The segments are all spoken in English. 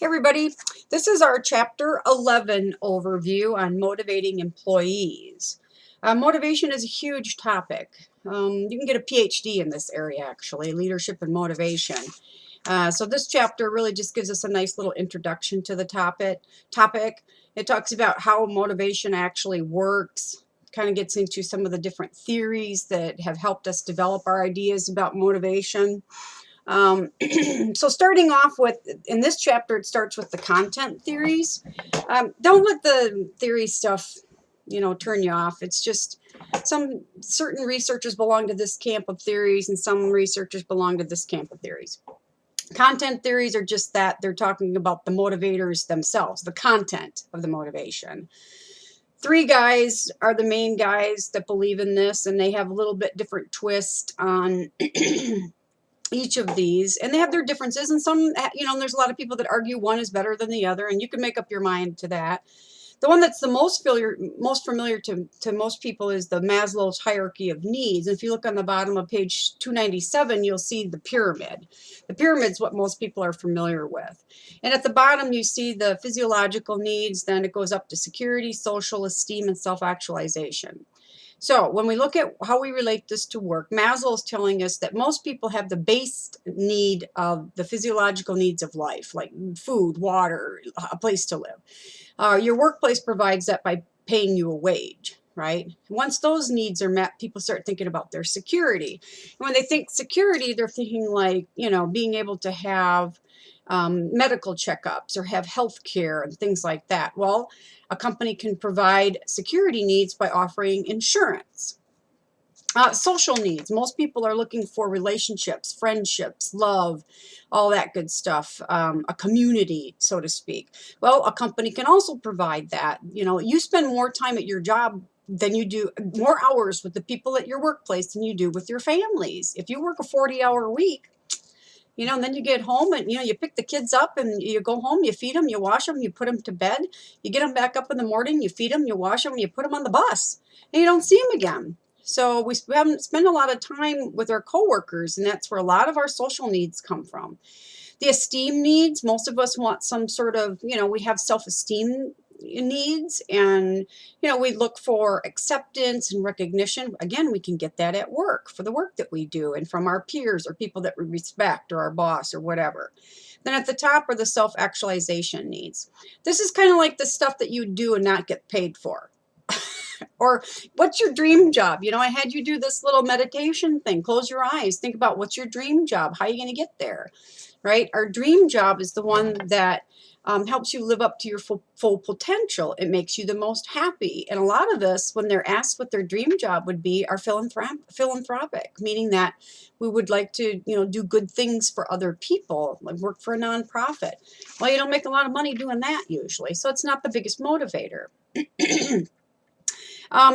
Hey everybody, this is our Chapter 11 overview on motivating employees. Motivation is a huge topic. You can get a PhD in this area actually, leadership and motivation. So this chapter really just gives us a nice little introduction to the topic. It talks about how motivation actually works, kind of gets into some of the different theories that have helped us develop our ideas about motivation. So starting off with, in this chapter, it starts with the content theories. Don't let the theory stuff, turn you off. It's just some certain researchers belong to this camp of theories and some researchers belong to this camp of theories. Content theories are just that. They're talking about the motivators themselves, the content of the motivation. Three guys are the main guys that believe in this, and they have a little bit different twist on each of these, and they have their differences, and some, there's a lot of people that argue one is better than the other, and you can make up your mind to that. The one that's the most familiar to most people is the Maslow's hierarchy of needs. And if you look on the bottom of page 297, you'll see the pyramid. The pyramid's what most people are familiar with. And at the bottom, you see the physiological needs, then it goes up to security, social esteem, and self-actualization. So when we look at how we relate this to work, Maslow is telling us that most people have the base need of the physiological needs of life, like food, water, a place to live. Your workplace provides that by paying you a wage, right? Once those needs are met, people start thinking about their security. And when they think security, they're thinking like, being able to have medical checkups or have health care and things like that. Well, a company can provide security needs by offering insurance. Social needs. Most people are looking for relationships, friendships, love, all that good stuff, a community, so to speak. Well, a company can also provide that. You spend more time at your job than you do, more hours with the people at your workplace than you do with your families. If you work a 40-hour week, and then you get home and, you pick the kids up and you go home, you feed them, you wash them, you put them to bed, you get them back up in the morning, you feed them, you wash them, you put them on the bus, and you don't see them again. So we haven't spent a lot of time with our coworkers, and that's where a lot of our social needs come from. The esteem needs, most of us want some sort of, we have self-esteem needs, and we look for acceptance and recognition. Again, we can get that at work for the work that we do and from our peers or people that we respect or our boss or whatever. Then at the top are the self-actualization needs. This is kind of like the stuff that you do and not get paid for. Or what's your dream job? I had you do this little meditation thing. Close your eyes. Think about what's your dream job. How are you going to get there? Right? Our dream job is the one that helps you live up to your full potential. It makes you the most happy. And a lot of us, when they're asked what their dream job would be, are philanthropic, meaning that we would like to, do good things for other people, like work for a nonprofit. Well, you don't make a lot of money doing that usually, so it's not the biggest motivator.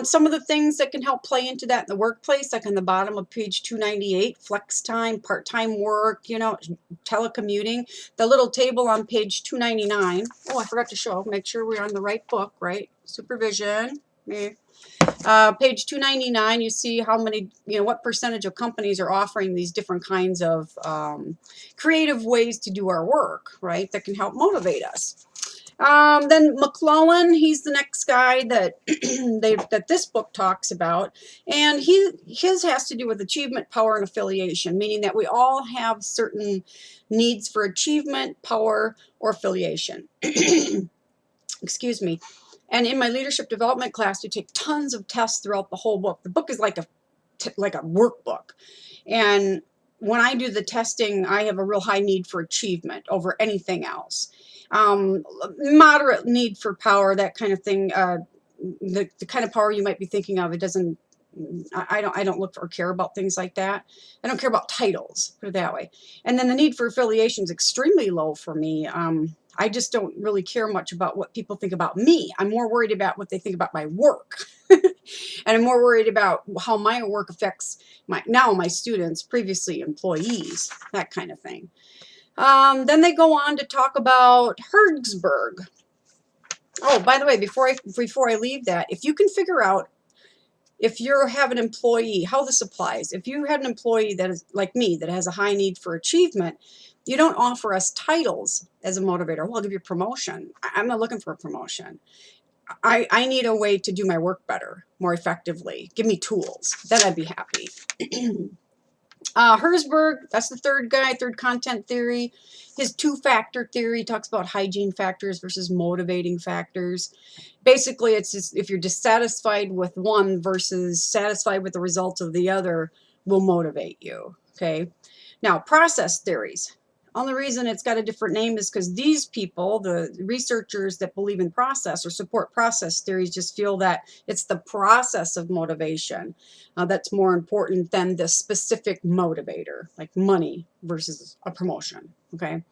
Some of the things that can help play into that in the workplace, like on the bottom of page 298, flex time, part-time work, telecommuting. The little table on page 299. Oh, I forgot to show. Make sure we're on the right book, right? Supervision. Page 299, you see how many, what percentage of companies are offering these different kinds of creative ways to do our work, right, that can help motivate us. Then McClellan, he's the next guy that that this book talks about, and his has to do with achievement, power, and affiliation, meaning that we all have certain needs for achievement, power, or affiliation. Excuse me. And in my leadership development class, you take tons of tests throughout the whole book. The book is like a workbook, and when I do the testing, I have a real high need for achievement over anything else. Moderate need for power, that kind of thing. The kind of power you might be thinking of, it doesn't. I don't look for or care about things like that. I don't care about titles, put it that way. And then the need for affiliation is extremely low for me. I just don't really care much about what people think about me. I'm more worried about what they think about my work. And I'm more worried about how my work affects my students, previously employees, that kind of thing. Then they go on to talk about Hertzberg. Oh, by the way, before I leave that, if you can figure out, if you have an employee, how this applies. If you had an employee that is like me, that has a high need for achievement, You don't offer us titles as a motivator. Well, I'll give you a promotion. I'm not looking for a promotion. I need a way to do my work better, more effectively. Give me tools. Then I'd be happy. Herzberg, that's the third guy, third content theory. His two-factor theory talks about hygiene factors versus motivating factors. Basically, it's just if you're dissatisfied with one versus satisfied with the results of the other will motivate you, okay? Now, process theories. Only reason it's got a different name is because these people, the researchers that believe in process or support process theories, just feel that it's the process of motivation that's more important than the specific motivator, like money versus a promotion, okay?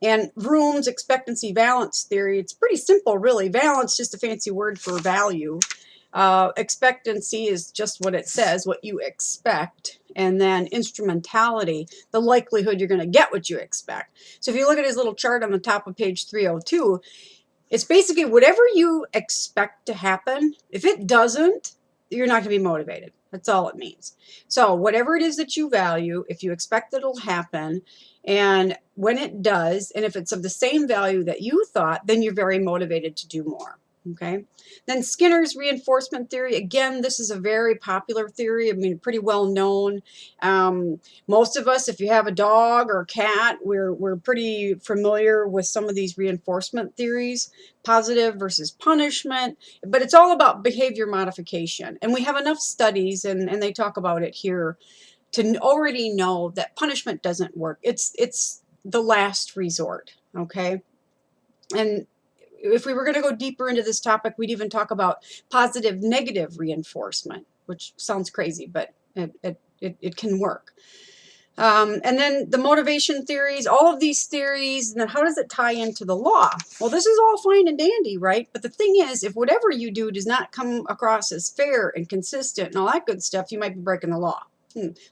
And Vroom's expectancy valence theory, it's pretty simple, really. Valence, just a fancy word for value. Expectancy is just what it says, what you expect. And then instrumentality, the likelihood you're going to get what you expect. So if you look at his little chart on the top of page 302, it's basically whatever you expect to happen. If it doesn't, you're not going to be motivated. That's all it means. So whatever it is that you value, if you expect that it'll happen, and when it does, and if it's of the same value that you thought, then you're very motivated to do more. Okay. Then Skinner's reinforcement theory. Again, this is a very popular theory. I mean, pretty well known. Most of us, if you have a dog or a cat, we're pretty familiar with some of these reinforcement theories, positive versus punishment. But it's all about behavior modification. And we have enough studies, and they talk about it here, to already know that punishment doesn't work. It's the last resort. Okay. And if we were going to go deeper into this topic, we'd even talk about positive negative reinforcement, which sounds crazy, but it can work. And then the motivation theories, all of these theories, and then how does it tie into the law? Well, this is all fine and dandy, right? But the thing is, if whatever you do does not come across as fair and consistent and all that good stuff, you might be breaking the law.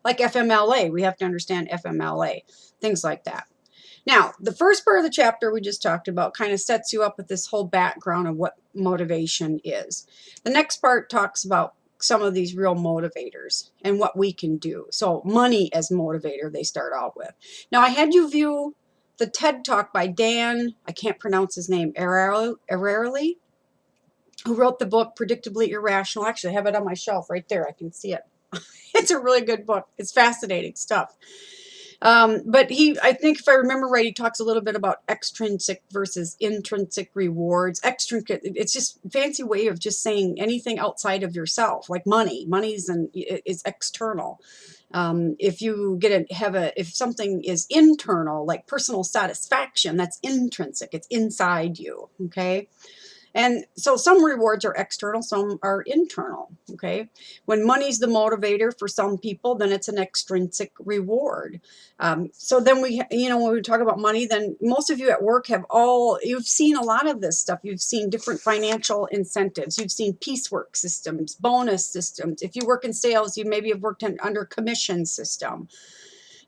Like FMLA, we have to understand FMLA, things like that. Now, the first part of the chapter we just talked about kind of sets you up with this whole background of what motivation is. The next part talks about some of these real motivators and what we can do. So money as motivator, they start out with. Now, I had you view the TED Talk by Dan, I can't pronounce his name, Ariely, who wrote the book Predictably Irrational. Actually, I have it on my shelf right there. I can see it. It's a really good book. It's fascinating stuff. But I think if I remember right, he talks a little bit about extrinsic versus intrinsic rewards. Extrinsic, it's just a fancy way of just saying anything outside of yourself, like money. Money's is external. If you if something is internal, like personal satisfaction, that's intrinsic. It's inside you. Okay. And so some rewards are external, some are internal, okay? When money's the motivator for some people, then it's an extrinsic reward. So then when we talk about money, then most of you at work you've seen a lot of this stuff. You've seen different financial incentives. You've seen piecework systems, bonus systems. If you work in sales, you maybe have worked under commission system.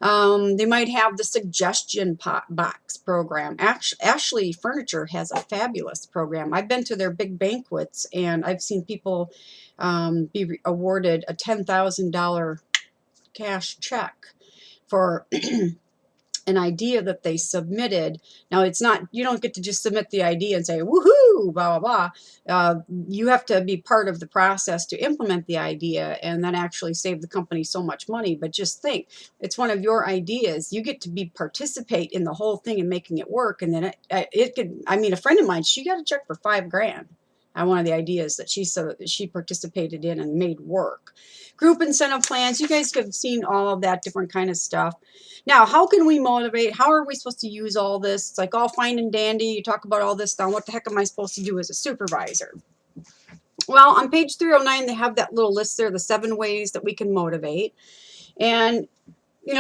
They might have the suggestion box program. Ashley Furniture has a fabulous program. I've been to their big banquets, and I've seen people be awarded a $10,000 cash check for an idea that they submitted. Now, it's not, you don't get to just submit the idea and say, woohoo, blah, blah, blah. You have to be part of the process to implement the idea and then actually save the company so much money. But just think, it's one of your ideas. You get to participate in the whole thing and making it work. And then it could, I mean, a friend of mine, she got a check for $5,000 on one of the ideas that she participated in and made work. Group incentive plans, you guys have seen all of that different kind of stuff. Now, how can we motivate? How are we supposed to use all this? It's like all fine and dandy. You talk about all this stuff. What the heck am I supposed to do as a supervisor? Well, on page 309, they have that little list there, the 7 ways that we can motivate. And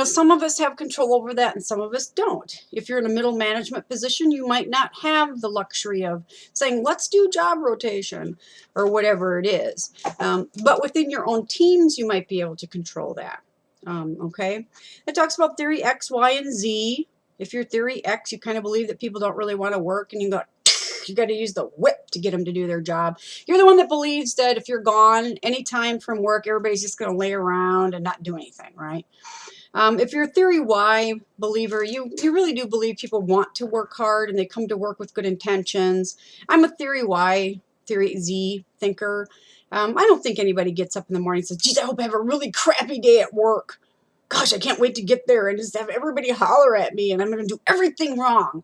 some of us have control over that and some of us don't. If you're in a middle management position, you might not have the luxury of saying, let's do job rotation or whatever it is. But within your own teams, you might be able to control that. Okay. It talks about theory X, Y, and Z. If you're theory X, you kind of believe that people don't really want to work and you got to use the whip to get them to do their job. You're the one that believes that if you're gone anytime from work, everybody's just going to lay around and not do anything, right? If you're a theory Y believer, you really do believe people want to work hard and they come to work with good intentions. I'm a theory Y, theory Z thinker. I don't think anybody gets up in the morning and says, geez, I hope I have a really crappy day at work. Gosh, I can't wait to get there and just have everybody holler at me and I'm going to do everything wrong.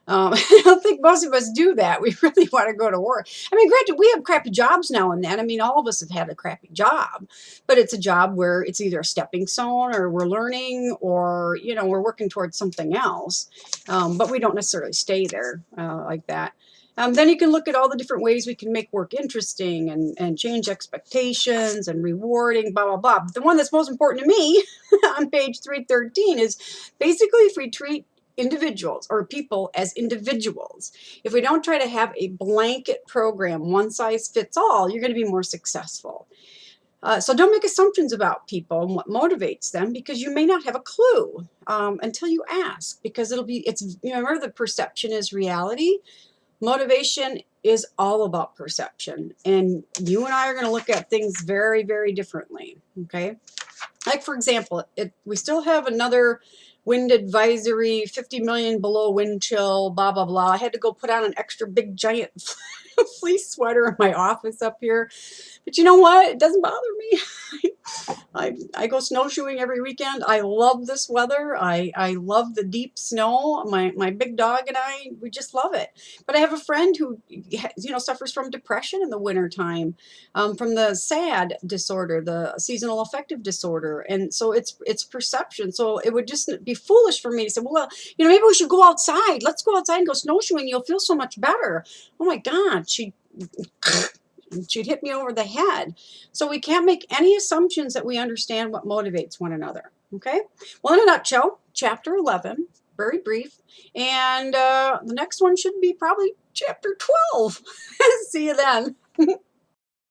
I don't think most of us do that. We really want to go to work. I mean, granted, we have crappy jobs now and then. I mean, all of us have had a crappy job, but it's a job where it's either a stepping stone or we're learning or, you know, we're working towards something else. But we don't necessarily stay there like that. Then you can look at all the different ways we can make work interesting and change expectations and rewarding, blah, blah, blah. But the one that's most important to me on page 313 is basically if we treat individuals or people as individuals. If we don't try to have a blanket program, one size fits all, you're going to be more successful. So don't make assumptions about people and what motivates them because you may not have a clue until you ask because remember the perception is reality. Motivation is all about perception and you and I are going to look at things very, very differently. Okay. Like for example, we still have another wind advisory, 50 million below wind chill, blah, blah, blah. I had to go put on an extra big giant fleece sweater in my office up here. But you know what? It doesn't bother me. I go snowshoeing every weekend. I love this weather. I love the deep snow. My big dog and I, we just love it. But I have a friend who, suffers from depression in the wintertime, from the SAD disorder, the seasonal affective disorder. And so it's perception. So it would just be foolish for me to say, well, maybe we should go outside. Let's go outside and go snowshoeing. You'll feel so much better. Oh my God, she'd hit me over the head. So we can't make any assumptions that we understand what motivates one another. Okay? Well, in a nutshell, chapter 11, very brief. And the next one should be probably chapter 12. See you then.